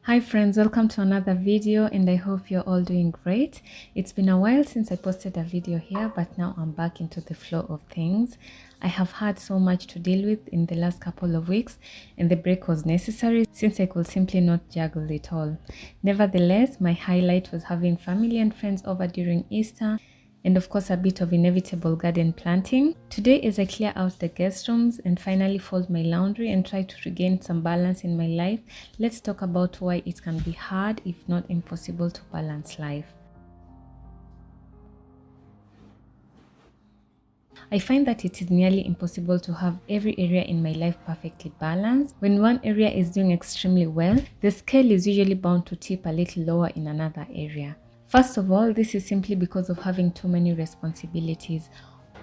Hi friends, welcome to another video and I hope you're all doing great. It's been a while since I posted a video here, but now I'm back into the flow of things. I have had so much to deal with in the last couple of weeks and the break was necessary since I could simply not juggle it all. Nevertheless, my highlight was having family and friends over during Easter and of course a bit of inevitable garden planting. Today as I clear out the guest rooms and finally fold my laundry and try to regain some balance in my life, let's talk about why it can be hard, if not impossible, to balance life. I find that it is nearly impossible to have every area in my life perfectly balanced. When one area is doing extremely well, the scale is usually bound to tip a little lower in another area. First of all, this is simply because of having too many responsibilities.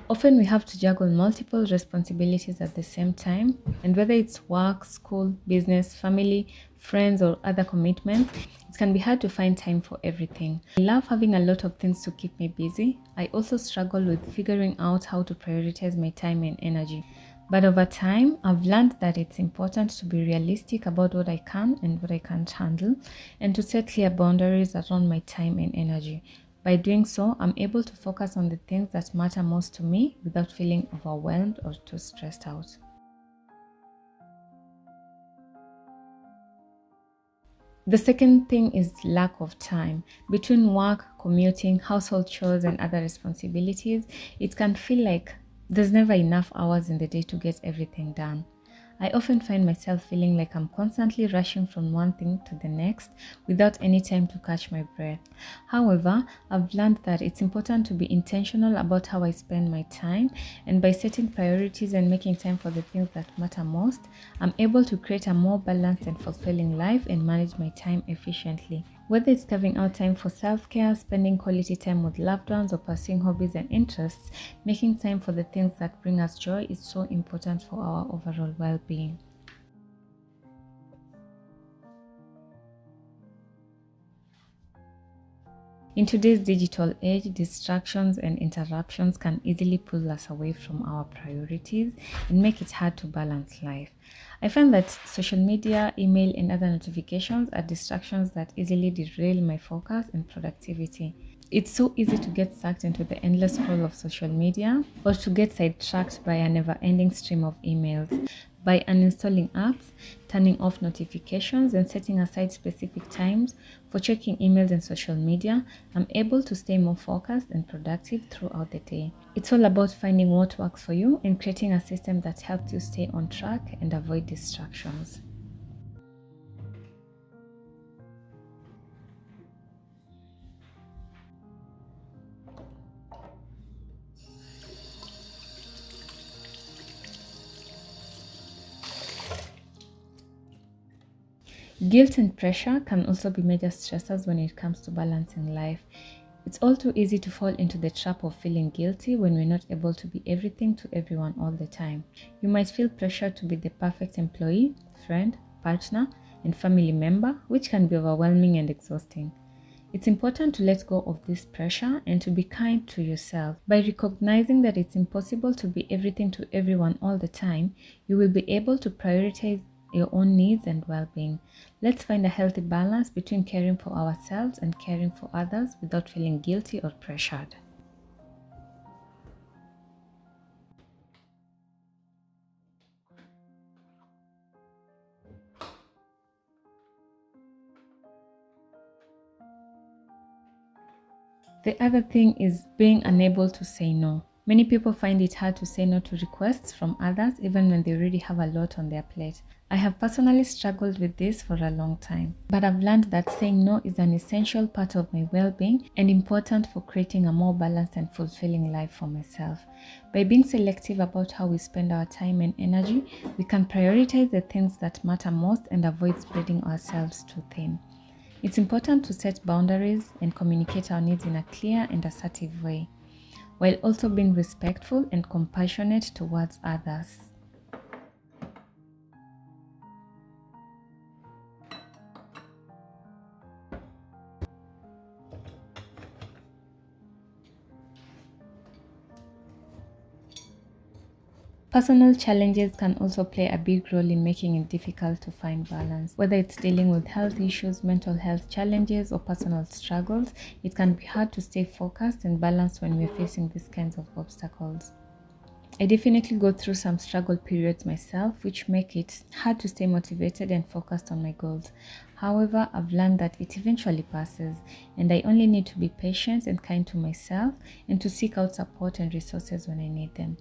Often we have to juggle multiple responsibilities at the same time, and whether it's work, school, business, family, friends, or other commitments, it can be hard to find time for everything. I love having a lot of things to keep me busy. I also struggle with figuring out how to prioritize my time and energy. But over time, I've learned that it's important to be realistic about what I can and what I can't handle, and to set clear boundaries around my time and energy. By doing so, I'm able to focus on the things that matter most to me without feeling overwhelmed or too stressed out. The second thing is lack of time. Between work, commuting, household chores, and other responsibilities, it can feel like there's never enough hours in the day to get everything done. I often find myself feeling like I'm constantly rushing from one thing to the next without any time to catch my breath. However, I've learned that it's important to be intentional about how I spend my time, and by setting priorities and making time for the things that matter most, I'm able to create a more balanced and fulfilling life and manage my time efficiently. Whether it's carving out time for self-care, spending quality time with loved ones, or pursuing hobbies and interests, making time for the things that bring us joy is so important for our overall well-being. In today's digital age, distractions and interruptions can easily pull us away from our priorities and make it hard to balance life. I find that social media, email, and other notifications are distractions that easily derail my focus and productivity. It's so easy to get sucked into the endless scroll of social media or to get sidetracked by a never ending stream of emails. By uninstalling apps, turning off notifications, and setting aside specific times for checking emails and social media, I'm able to stay more focused and productive throughout the day. It's all about finding what works for you and creating a system that helps you stay on track and avoid distractions. Guilt and pressure can also be major stressors when it comes to balancing life. It's all too easy to fall into the trap of feeling guilty when we're not able to be everything to everyone all the time. You might feel pressure to be the perfect employee, friend, partner, and family member, which can be overwhelming and exhausting. It's important to let go of this pressure and to be kind to yourself. By recognizing that it's impossible to be everything to everyone all the time, you will be able to prioritize your own needs and well-being. Let's find a healthy balance between caring for ourselves and caring for others without feeling guilty or pressured. The other thing is being unable to say no. Many people find it hard to say no to requests from others even when they already have a lot on their plate. I have personally struggled with this for a long time, but I've learned that saying no is an essential part of my well-being and important for creating a more balanced and fulfilling life for myself. By being selective about how we spend our time and energy, we can prioritize the things that matter most and avoid spreading ourselves too thin. It's important to set boundaries and communicate our needs in a clear and assertive way, while also being respectful and compassionate towards others. Personal challenges can also play a big role in making it difficult to find balance. Whether it's dealing with health issues, mental health challenges, or personal struggles, it can be hard to stay focused and balanced when we're facing these kinds of obstacles. I definitely go through some struggle periods myself, which make it hard to stay motivated and focused on my goals. However, I've learned that it eventually passes, and I only need to be patient and kind to myself and to seek out support and resources when I need them.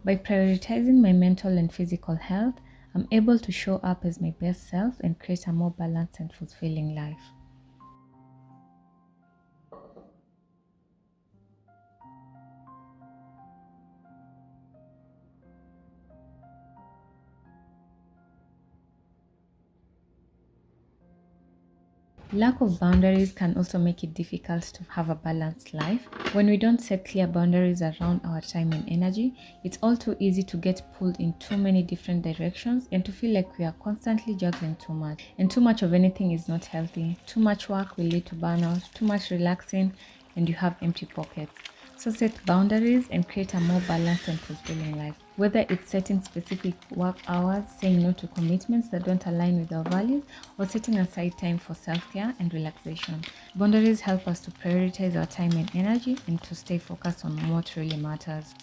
By prioritizing my mental and physical health, I'm able to show up as my best self and create a more balanced and fulfilling life. Lack of boundaries can also make it difficult to have a balanced life. When we don't set clear boundaries around our time and energy, it's all too easy to get pulled in too many different directions and to feel like we are constantly juggling too much. And too much of anything is not healthy. Too much work will lead to burnout, too much relaxing, and you have empty pockets. So set boundaries and create a more balanced and fulfilling life. Whether it's setting specific work hours, saying no to commitments that don't align with our values, or setting aside time for self-care and relaxation. Boundaries help us to prioritize our time and energy and to stay focused on what really matters.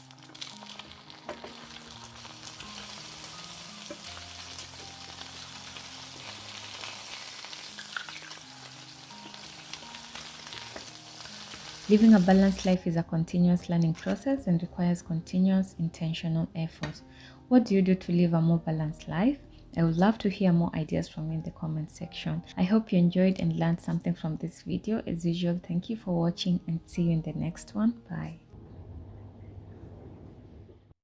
Living a balanced life is a continuous learning process and requires continuous intentional effort. What do you do to live a more balanced life? I would love to hear more ideas from you in the comment section. I hope you enjoyed and learned something from this video. As usual, thank you for watching and see you in the next one. Bye.